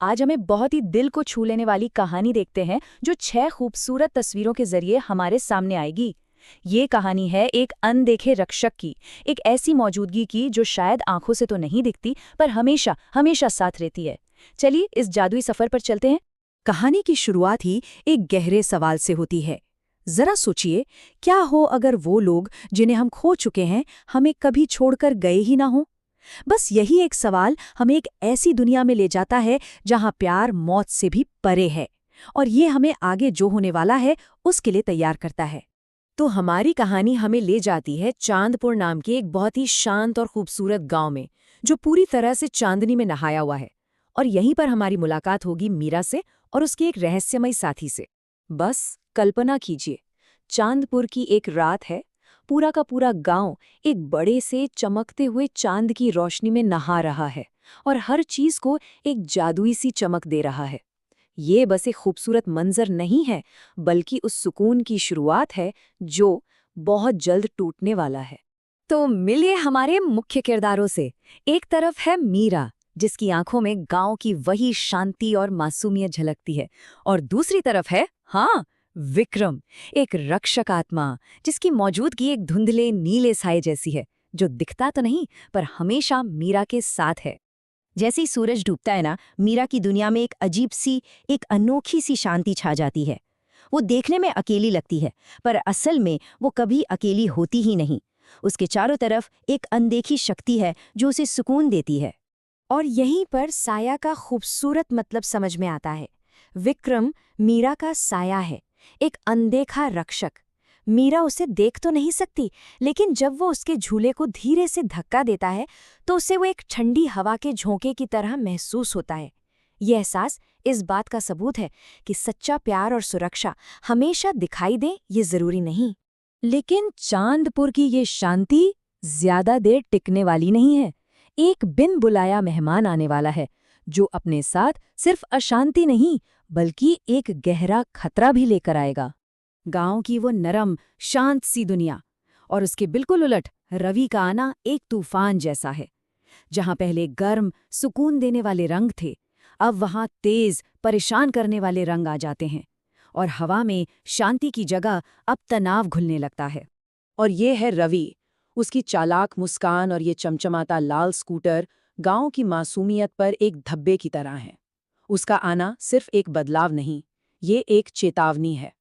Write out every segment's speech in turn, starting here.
आज हमें बहुत ही दिल को छू लेने वाली कहानी देखते हैं जो 6 खूबसूरत तस्वीरों के जरिए हमारे सामने आएगी। ये कहानी है एक अनदेखे रक्षक की, एक ऐसी मौजूदगी की जो शायद आंखों से तो नहीं दिखती पर हमेशा हमेशा साथ रहती है। चलिए इस जादुई सफर पर चलते हैं। कहानी की शुरुआत ही एक गहरे सवाल से होती है। जरा सोचिए, क्या हो अगर वो लोग जिन्हें हम खो चुके हैं हमें कभी छोड़कर गए ही ना हो। बस यही एक सवाल हमें एक ऐसी दुनिया में ले जाता है जहां प्यार मौत से भी परे है, और ये हमें आगे जो होने वाला है उसके लिए तैयार करता है। तो हमारी कहानी हमें ले जाती है चांदपुर नाम के एक बहुत ही शांत और खूबसूरत गांव में, जो पूरी तरह से चांदनी में नहाया हुआ है। और यहीं पर हमारी मुलाकात होगी मीरा से और उसके एक रहस्यमयी साथी से। बस कल्पना कीजिए, चांदपुर की एक रात है। पूरा का पूरा गांव एक बड़े से चमकते हुए चांद की रोशनी में नहा रहा है और हर चीज को एक जादुई सी चमक दे रहा है। ये बस एक खूबसूरत मंजर नहीं है, बल्कि उस सुकून की शुरुआत है जो बहुत जल्द टूटने वाला है। तो मिलिए हमारे मुख्य किरदारों से। एक तरफ है मीरा, जिसकी आंखों में गांव की वही शांति और मासूमियत झलकती है, और दूसरी तरफ है विक्रम, एक रक्षक आत्मा जिसकी मौजूदगी एक धुंधले नीले साए जैसी है, जो दिखता तो नहीं पर हमेशा मीरा के साथ है। जैसे ही सूरज डूबता है ना, मीरा की दुनिया में एक अजीब सी, एक अनोखी सी शांति छा जाती है। वो देखने में अकेली लगती है, पर असल में वो कभी अकेली होती ही नहीं। उसके चारों तरफ एक अनदेखी शक्ति है जो उसे सुकून देती है। और यहीं पर साया का खूबसूरत मतलब समझ में आता है। विक्रम मीरा का साया है, एक अनदेखा रक्षक। मीरा उसे देख तो नहीं सकती, लेकिन जब वो उसके झूले को धीरे से धक्का देता है तो उसे वो एक ठंडी हवा के झोंके की तरह महसूस होता है। यह एहसास इस बात का सबूत है कि सच्चा प्यार और सुरक्षा हमेशा दिखाई दे, ये जरूरी नहीं। लेकिन चांदपुर की ये शांति ज्यादा देर टिकने वाली नहीं है। एक बिन बुलाया मेहमान आने वाला है, जो अपने साथ सिर्फ अशांति नहीं बल्कि एक गहरा खतरा भी लेकर आएगा। गांव की वो नरम शांत सी दुनिया, और उसके बिल्कुल उलट रवि का आना एक तूफान जैसा है। जहां पहले गर्म सुकून देने वाले रंग थे, अब वहां तेज परेशान करने वाले रंग आ जाते हैं, और हवा में शांति की जगह अब तनाव घुलने लगता है। और ये है रवि, उसकी चालाक मुस्कान और ये चमचमाता लाल स्कूटर गांव की मासूमियत पर एक धब्बे की तरह है। उसका आना सिर्फ एक बदलाव नहीं, ये एक चेतावनी है।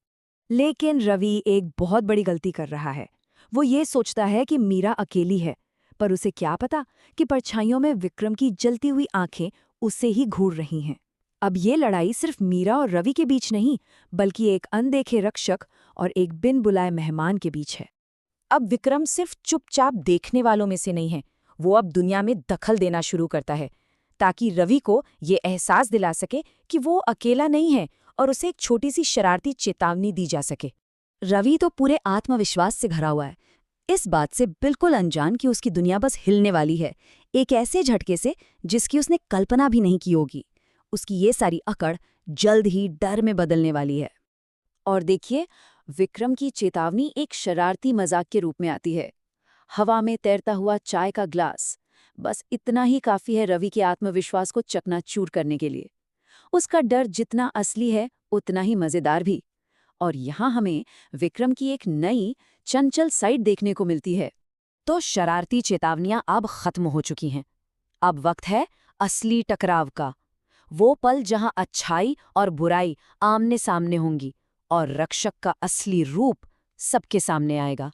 लेकिन रवि एक बहुत बड़ी गलती कर रहा है। वो ये सोचता है कि मीरा अकेली है, पर उसे क्या पता कि परछाइयों में विक्रम की जलती हुई आंखें उसे ही घूर रही हैं। अब ये लड़ाई सिर्फ मीरा और रवि के बीच नहीं, बल्कि एक अनदेखे रक्षक और एक बिन बुलाए मेहमान के बीच है। अब विक्रम सिर्फ चुपचाप देखने वालों में से नहीं है, वो अब दुनिया में दखल देना शुरू करता है, ताकि रवि को ये एहसास दिला सके कि वो अकेला नहीं है और उसे एक छोटी सी शरारती चेतावनी दी जा सके। रवि तो पूरे आत्मविश्वास से भरा हुआ है, इस बात से बिल्कुल अनजान कि उसकी दुनिया बस हिलने वाली है, एक ऐसे झटके से जिसकी उसने कल्पना भी नहीं की होगी। उसकी ये सारी अकड़ जल्द ही डर में बदलने वाली है। और देखिए, विक्रम की चेतावनी एक शरारती मजाक के रूप में आती है। हवा में तैरता हुआ चाय का ग्लास, बस इतना ही काफी है रवि के आत्मविश्वास को चकनाचूर करने के लिए। उसका डर जितना असली है उतना ही मजेदार भी। और यहाँ हमें विक्रम की एक नई चंचल साइड देखने को मिलती है। तो शरारती चेतावनियां अब खत्म हो चुकी हैं। अब वक्त है असली टकराव का, वो पल जहां अच्छाई और बुराई आमने सामने होंगी और रक्षक का असली रूप सबके सामने आएगा।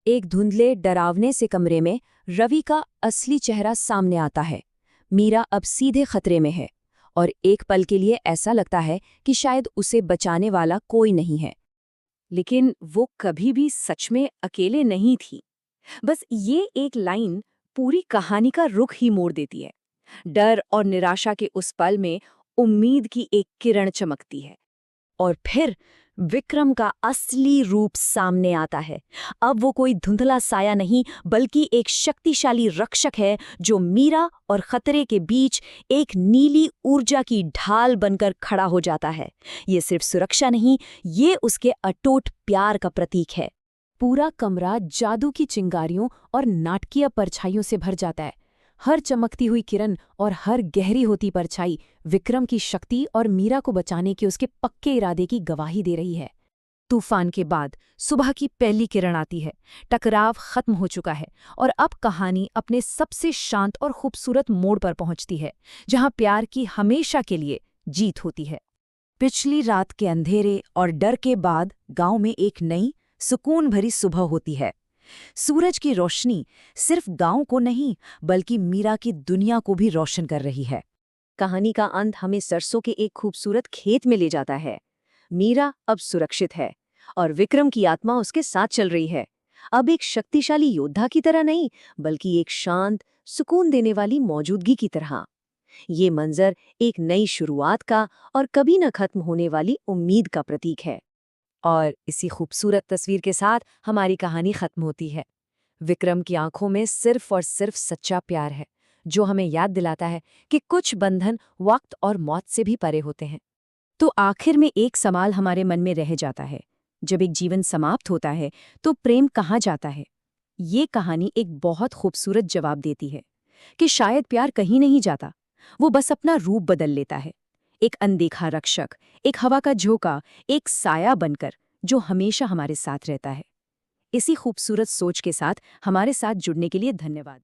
एक धुंधले डरावने से कमरे में रवि का असली चेहरा सामने आता है। मीरा अब सीधे खतरे में है, और एक पल के लिए ऐसा लगता है कि शायद उसे बचाने वाला कोई नहीं है। लेकिन वो कभी भी सच में अकेले नहीं थी। बस ये एक लाइन पूरी कहानी का रुख ही मोड़ देती है। डर और निराशा के उस पल में उम्मीद की एक किरण चमकती है, और फिर विक्रम का असली रूप सामने आता है। अब वो कोई धुंधला साया नहीं, बल्कि एक शक्तिशाली रक्षक है जो मीरा और खतरे के बीच एक नीली ऊर्जा की ढाल बनकर खड़ा हो जाता है। ये सिर्फ सुरक्षा नहीं, ये उसके अटूट प्यार का प्रतीक है। पूरा कमरा जादू की चिंगारियों और नाटकीय परछाइयों से भर जाता है। हर चमकती हुई किरण और हर गहरी होती परछाई विक्रम की शक्ति और मीरा को बचाने के उसके पक्के इरादे की गवाही दे रही है। तूफान के बाद सुबह की पहली किरण आती है, टकराव खत्म हो चुका है और अब कहानी अपने सबसे शांत और खूबसूरत मोड़ पर पहुंचती है, जहां प्यार की हमेशा के लिए जीत होती है। पिछली रात के अंधेरे और डर के बाद गांव में एक नई सुकून भरी सुबह होती है। सूरज की रोशनी सिर्फ गांव को नहीं बल्कि मीरा की दुनिया को भी रोशन कर रही है। कहानी का अंत हमें सरसों के एक खूबसूरत खेत में ले जाता है। मीरा अब सुरक्षित है और विक्रम की आत्मा उसके साथ चल रही है, अब एक शक्तिशाली योद्धा की तरह नहीं बल्कि एक शांत, सुकून देने वाली मौजूदगी की तरह। ये मंजर एक नई शुरुआत का और कभी न खत्म होने वाली उम्मीद का प्रतीक है। और इसी खूबसूरत तस्वीर के साथ हमारी कहानी खत्म होती है। विक्रम की आंखों में सिर्फ और सिर्फ सच्चा प्यार है, जो हमें याद दिलाता है कि कुछ बंधन वक्त और मौत से भी परे होते हैं। तो आखिर में एक सवाल हमारे मन में रह जाता है, जब एक जीवन समाप्त होता है तो प्रेम कहाँ जाता है? ये कहानी एक बहुत खूबसूरत जवाब देती है कि शायद प्यार कहीं नहीं जाता, वो बस अपना रूप बदल लेता है। एक अनदेखा रक्षक, एक हवा का झोंका, एक साया बनकर जो हमेशा हमारे साथ रहता है। इसी खूबसूरत सोच के साथ हमारे साथ जुड़ने के लिए धन्यवाद।